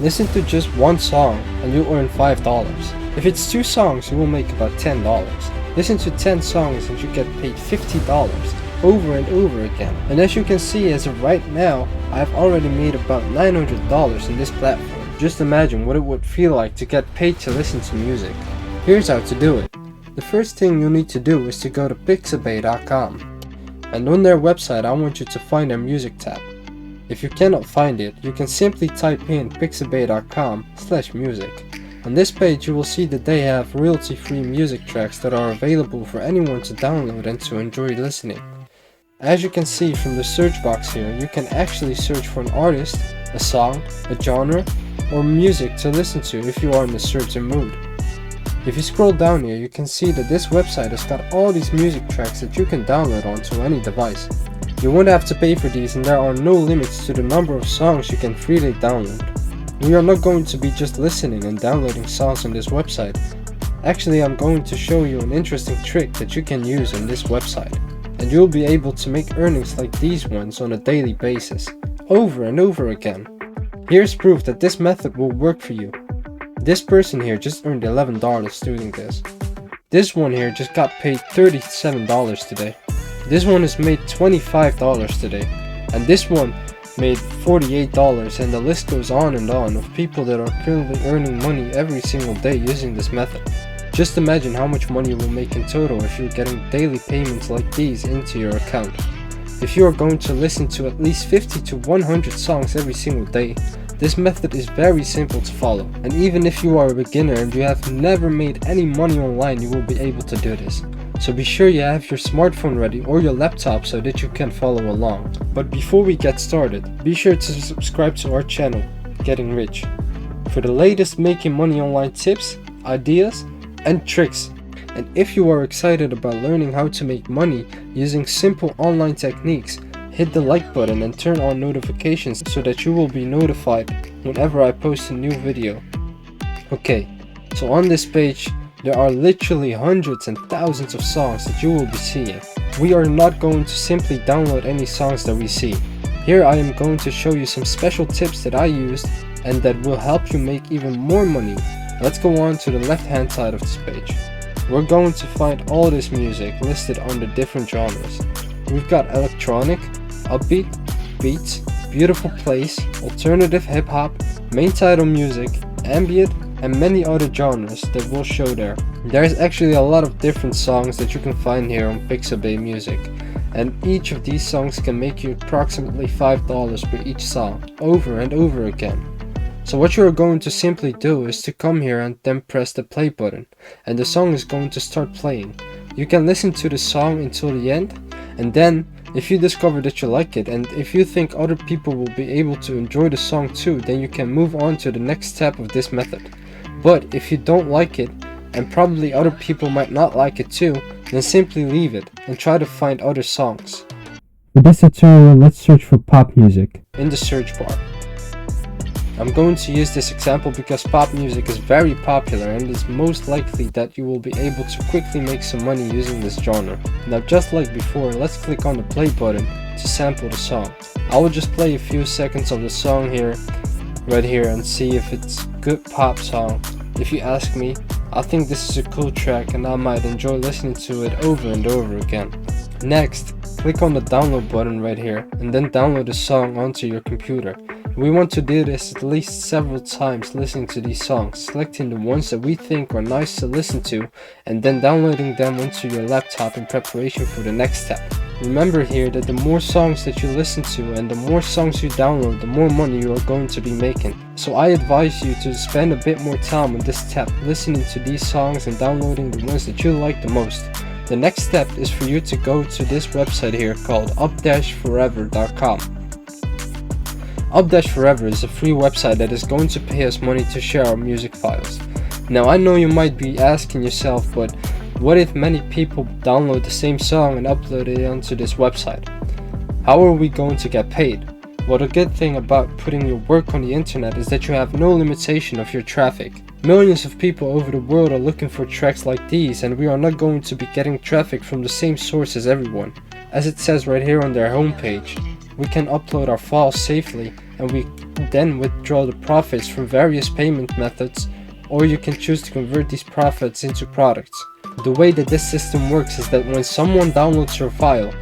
Listen to just one song and you'll earn $5. If it's 2 songs, you will make about $10. Listen to 10 songs and you get paid $50 over and over again. And as you can see, as of right now, I've already made about $900 in this platform. Just imagine what it would feel like to get paid to listen to music. Here's how to do it. The first thing you'll need to do is to go to pixabay.com. And on their website, I want you to find their music tab. If you cannot find it, you can simply type in pixabay.com/music. On this page you will see that they have royalty-free music tracks that are available for anyone to download and to enjoy listening. As you can see from the search box here, you can actually search for an artist, a song, a genre, or music to listen to if you are in a certain mood. If you scroll down here, you can see that this website has got all these music tracks that you can download onto any device. You won't have to pay for these, and there are no limits to the number of songs you can freely download. We are not going to be just listening and downloading songs on this website. Actually, I'm going to show you an interesting trick that you can use on this website, and you'll be able to make earnings like these ones on a daily basis, over and over again. Here's proof that this method will work for you. This person here just earned $11 doing this. This one here just got paid $37 today. This one has made $25 today. And this one made $48, and the list goes on and on of people that are currently earning money every single day using this method. Just imagine how much money you will make in total if you're getting daily payments like these into your account. If you are going to listen to at least 50 to 100 songs every single day, this method is very simple to follow, and even if you are a beginner and you have never made any money online, you will be able to do this. So be sure you have your smartphone ready or your laptop so that you can follow along. But before we get started, be sure to subscribe to our channel, Getting Rich, for the latest making money online tips, ideas, and tricks. And if you are excited about learning how to make money using simple online techniques, hit the like button and turn on notifications so that you will be notified whenever I post a new video. Okay, so on this page, there are literally hundreds and thousands of songs that you will be seeing. We are not going to simply download any songs that we see. Here I am going to show you some special tips that I used and that will help you make even more money. Let's go on to the left hand side of this page. We're going to find all this music listed under different genres. We've got electronic, upbeat, beats, beautiful place, alternative hip hop, main title music, ambient, and many other genres that we'll show there. There's actually a lot of different songs that you can find here on Pixabay Music, and each of these songs can make you approximately $5 per each song, over and over again. So what you are going to simply do is to come here and then press the play button, and the song is going to start playing. You can listen to the song until the end, and then if you discover that you like it and if you think other people will be able to enjoy the song too, then you can move on to the next step of this method. But if you don't like it, and probably other people might not like it too, then simply leave it and try to find other songs. For this tutorial, let's search for pop music in the search bar. I'm going to use this example because pop music is very popular and it's most likely that you will be able to quickly make some money using this genre. Now just like before, let's click on the play button to sample the song. I will just play a few seconds of the song here, right here, and see if it's a good pop song. If you ask me, I think this is a cool track and I might enjoy listening to it over and over again. Next, click on the download button right here and then download the song onto your computer. We want to do this at least several times, listening to these songs, selecting the ones that we think are nice to listen to, and then downloading them onto your laptop in preparation for the next step. Remember here that the more songs that you listen to and the more songs you download, the more money you are going to be making. So I advise you to spend a bit more time on this step, listening to these songs and downloading the ones that you like the most. The next step is for you to go to this website here called up-forever.com. Up-Forever is a free website that is going to pay us money to share our music files. Now I know you might be asking yourself, but what if many people download the same song and upload it onto this website? How are we going to get paid? Well, the good thing about putting your work on the internet is that you have no limitation of your traffic. Millions of people over the world are looking for tracks like these, and we are not going to be getting traffic from the same source as everyone. As it says right here on their homepage, we can upload our files safely and we then withdraw the profits from various payment methods, or you can choose to convert these profits into products. The way that this system works is that when someone downloads your file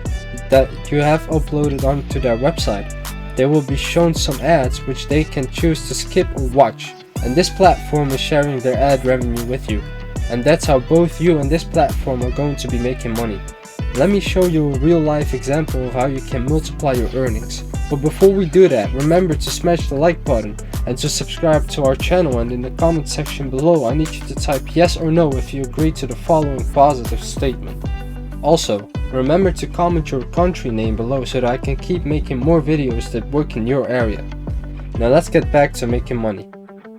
that you have uploaded onto their website, they will be shown some ads which they can choose to skip or watch, and this platform is sharing their ad revenue with you, and that's how both you and this platform are going to be making money. Let me show you a real life example of how you can multiply your earnings. But before we do that, remember to smash the like button and to subscribe to our channel, and in the comment section below I need you to type yes or no if you agree to the following positive statement. Also, remember to comment your country name below so that I can keep making more videos that work in your area. Now let's get back to making money.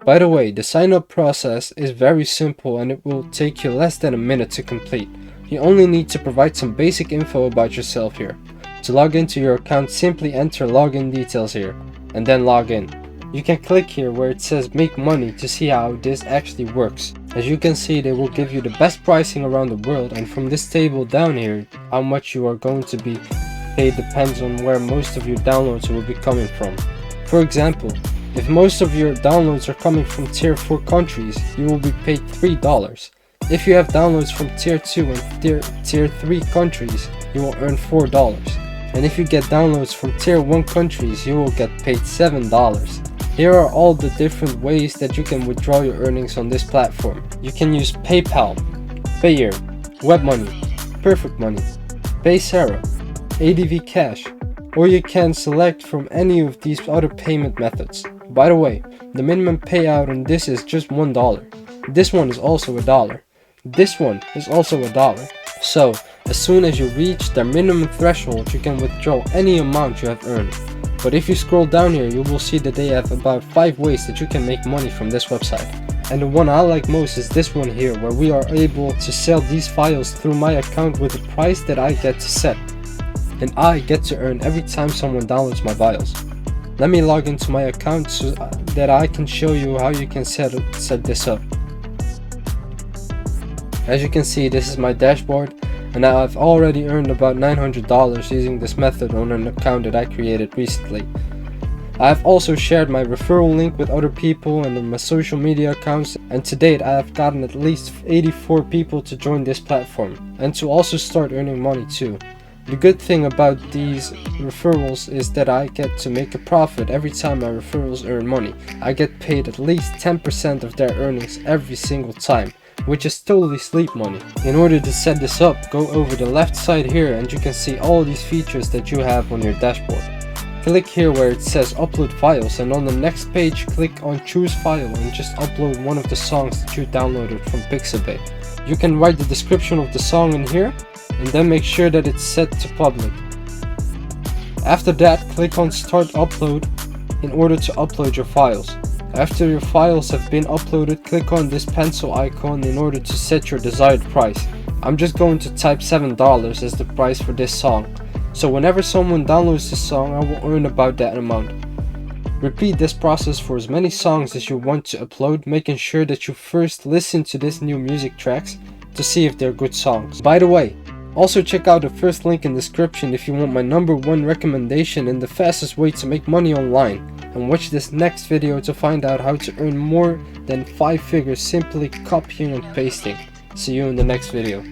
By the way, the sign up process is very simple and it will take you less than a minute to complete. You only need to provide some basic info about yourself here. To log into your account, simply enter login details here and then log in. You can click here where it says make money to see how this actually works. As you can see, they will give you the best pricing around the world, and from this table down here, how much you are going to be paid depends on where most of your downloads will be coming from. For example, if most of your downloads are coming from tier 4 countries, you will be paid $3. If you have downloads from tier 2 and tier 3 countries, you will earn $4. And if you get downloads from tier 1 countries, you will get paid $7. Here are all the different ways that you can withdraw your earnings on this platform. You can use PayPal, Payeer, WebMoney, Perfect Money, PaySarah, ADV Cash, or you can select from any of these other payment methods. By the way, the minimum payout on this is just $1. This one is also $1. This one is also $1. So, as soon as you reach their minimum threshold, you can withdraw any amount you have earned. But if you scroll down here, you will see that they have about 5 ways that you can make money from this website. And the one I like most is this one here, where we are able to sell these files through my account with a price that I get to set. And I get to earn every time someone downloads my files. Let me log into my account so that I can show you how you can set this up. As you can see, this is my dashboard, and I've already earned about $900 using this method on an account that I created recently. I've also shared my referral link with other people and on my social media accounts, and to date I have gotten at least 84 people to join this platform and to also start earning money too. The good thing about these referrals is that I get to make a profit every time my referrals earn money. I get paid at least 10% of their earnings every single time, which is totally sleep money. In order to set this up, go over the left side here and you can see all these features that you have on your dashboard. Click here where it says upload files, and on the next page click on choose file and just upload one of the songs that you downloaded from Pixabay. You can write the description of the song in here and then make sure that it's set to public. After that, click on start upload in order to upload your files. After your files have been uploaded, click on this pencil icon in order to set your desired price. I'm just going to type $7 as the price for this song. So whenever someone downloads this song, I will earn about that amount. Repeat this process for as many songs as you want to upload, making sure that you first listen to these new music tracks to see if they're good songs. By the way, also check out the first link in the description if you want my #1 recommendation and the fastest way to make money online. And watch this next video to find out how to earn more than 5 figures simply copying and pasting. See you in the next video.